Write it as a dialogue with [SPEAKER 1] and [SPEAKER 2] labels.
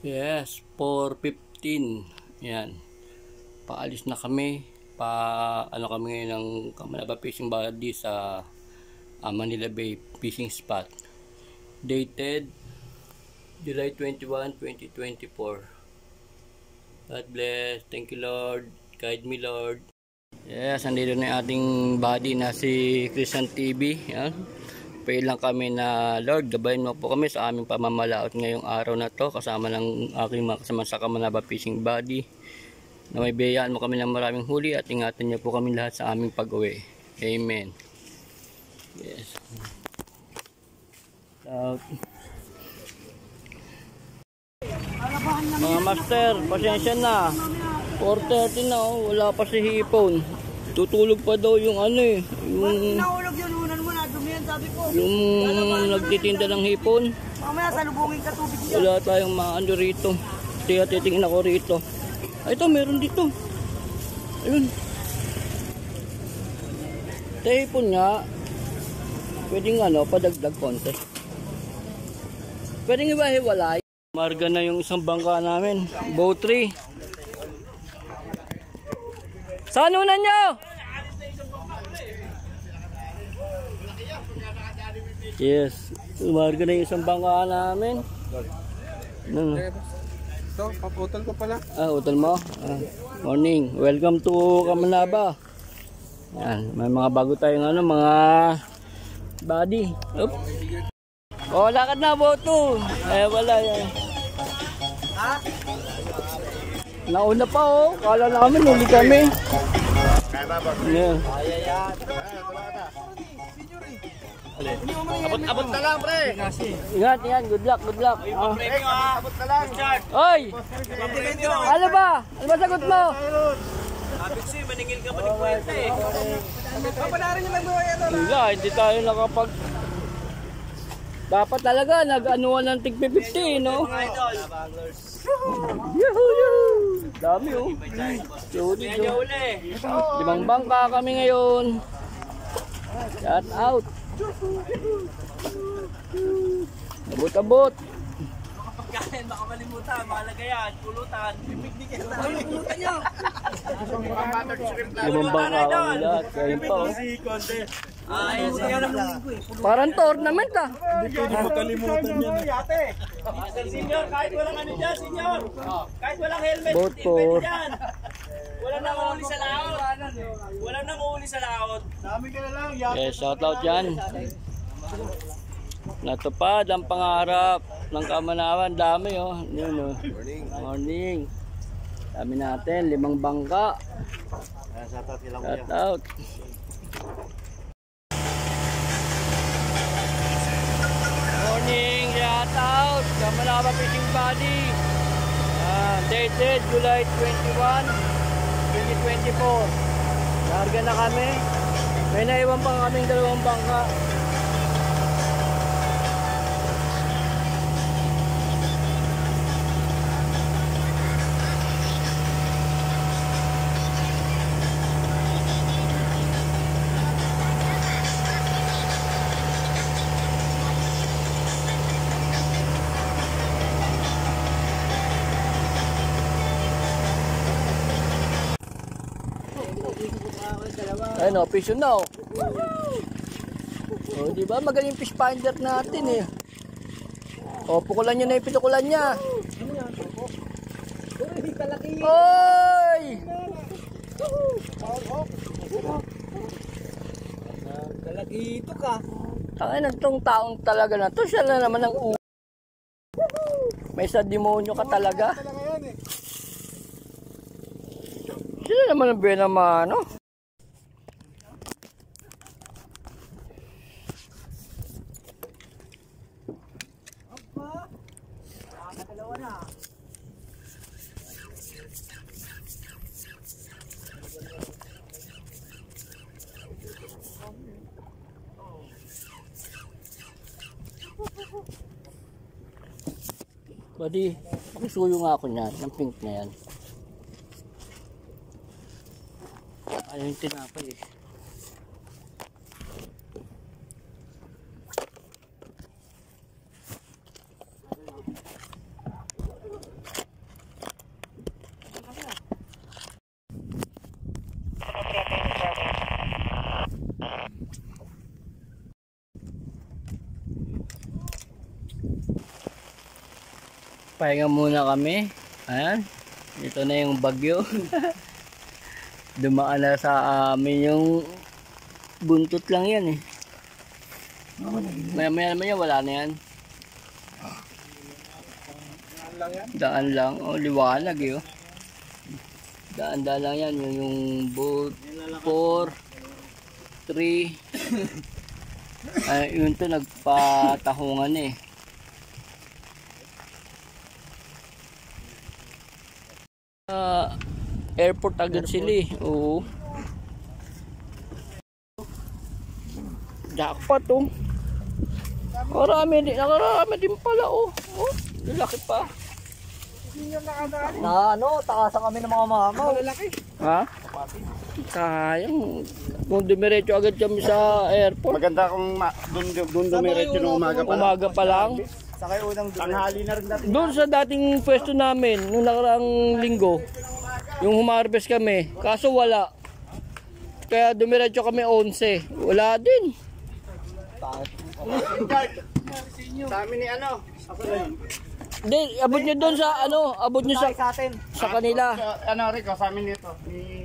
[SPEAKER 1] Yes, 4:15. Yan. Paalis na kami. Kami ngayon ng Kamanaba Fishing Body sa Manila Bay Fishing Spot. Dated July 21, 2024. God bless. Thank you, Lord. Guide me, Lord. Yes, andito na yung ating body na si Christian TV. Yan. Pray lang kami na Lord, gabayan mo po kami sa aming pamamalaot ngayong araw na to kasama ng aking mga kasama sa Kamanaba Fishing Body, na may biyayaan mo kami ng maraming huli at ingatan niyo po kami lahat sa aming pag-uwi. Amen. Yes. Mga master, pasensya na. 4:30 na, wala pa si hipon. Tutulog pa daw yung yung
[SPEAKER 2] naulog yun, unan mo na, dumiyan sabi ko.
[SPEAKER 1] Yung nagtitinda ng hipon.
[SPEAKER 2] Mamaya salubungin ka tubig niya.
[SPEAKER 1] Wala tayong maano rito. Kaya titingin ako rito. Ay, ito, meron dito. Ayun. Hipon nga. Pwedeng padagdag konti. Pwedeng iba-hiwalay. Marga na yung isang bangka namin. Boat 3. Saan unan nyo? Yes. Marga na yung isang bangka namin.
[SPEAKER 3] So, paputol ko pala.
[SPEAKER 1] Utol mo? Morning. Welcome to Kamanaba. Yan. May mga bago tayong mga body. Oop. Lakad na, boto. Wala yan. Nauna pa, kala namin huli kami. Yeah.
[SPEAKER 3] Abot na lang, pre.
[SPEAKER 1] Ingat, good luck.
[SPEAKER 3] Abot na lang.
[SPEAKER 1] Oy! Ano ba sagot mo?
[SPEAKER 2] Abiksi, maningil ka pa ni Puwente eh. Papanarin niyo mag-uwi ito na.
[SPEAKER 1] Wala, hindi tayo nakapag... Dapat talaga, nag-anuan ng tig 50, no?
[SPEAKER 2] Mga idol.
[SPEAKER 1] Yahoo! Dami, oh.
[SPEAKER 2] Yan yung uli.
[SPEAKER 1] 5 bangka kami ngayon. Shout out. Abot.
[SPEAKER 2] Pagkain, baka malimutan, mahalaga yan. Pulutan. Pipignik yan. Pulutan nyo.
[SPEAKER 1] 5 bangka kami lahat. Kaya pa, oh.
[SPEAKER 2] Yan siya lang.
[SPEAKER 1] Parang tournament, ah.
[SPEAKER 3] Hindi makalimutan yan.
[SPEAKER 2] Senior, kahit walang ano dyan, senior. Kahit walang helmet,
[SPEAKER 1] Boat
[SPEAKER 2] hindi
[SPEAKER 1] for-
[SPEAKER 2] pwede dyan. Walang nanguhuli sa laot. Walang nanguhuli sa laot.
[SPEAKER 3] Dami ka na lang.
[SPEAKER 1] Yes, shout out dyan. Natupad ang pangarap ng Kamanawan. Dami, oh. Yun, oh. Morning. Dami natin, 5 bangka. Shout out. Morning, shout out. Kamanaba Fishing Body. Dated July 21, 2024. Larga na kami. May naiwan pa kaming 2 bangka. Ayun, fish yun na, oh. Diba? Magaling fish finder natin, eh. Pukulan niya na yung pitukulan niya. Oy!
[SPEAKER 2] Kalagito ka.
[SPEAKER 1] Tangin na itong taong talaga na to. Siya na naman ang may sa demonyo ka talaga. Sila naman ang binama, no? Buddy, pakisuyo nga ako niyan, ng pink na yan. Ayaw yung tinapay, eh. Pahinga muna kami. Ayan. Ito na yung bagyo. Dumaan na sa amin yung buntot lang yan eh. Maya naman yan, wala na yan. Daan lang. Oh, liwanag eh. Oh. Daan lang yan. Yung boat 4, 3. Ay, yun to nagpatahungan eh. Airport agad sila eh. Oo. Jackpot oh. Nakarami din pala oh. Oh, lalaki pa.
[SPEAKER 2] Na ano, takasan kami ng mga mama. Lalaki.
[SPEAKER 1] Ha? Sayang. Kung dumiretso agad kami sa airport.
[SPEAKER 3] Maganda kung doon dumiretso ng umaga pa.
[SPEAKER 1] Umaga pa lang.
[SPEAKER 2] Sakay unang
[SPEAKER 3] Tanghali na rin dati.
[SPEAKER 1] Doon sa dating pwesto namin, nung nakaraang linggo, yung humarvest kami, kaso wala. Kaya dumiretso kami 11. Wala din.
[SPEAKER 3] Sa amin ni ano?
[SPEAKER 1] Hindi, abot nyo doon sa ano, abot nyo sa
[SPEAKER 2] sa atin.
[SPEAKER 1] kanila.
[SPEAKER 3] Ano Rico, sa amin nito. Ni